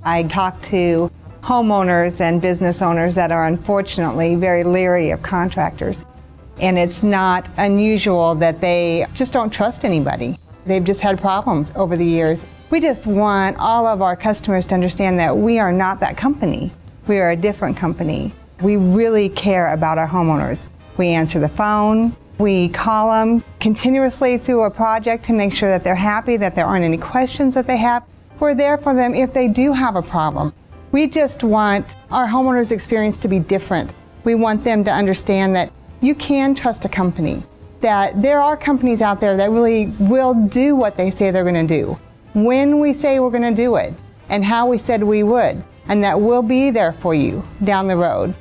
I talk to homeowners and business owners that are unfortunately very leery of contractors. And it's not unusual that they just don't trust anybody. They've just had problems over the years. We just want all of our customers to understand that we are not that company. We are a different company. We really care about our homeowners. We answer the phone. We call them continuously through a project to make sure that they're happy, that there aren't any questions that they have. We're there for them if they do have a problem. We just want our homeowners' experience to be different. We want them to understand that you can trust a company, that there are companies out there that really will do what they say they're going to do, when we say we're going to do it, and how we said we would, and that we'll be there for you down the road.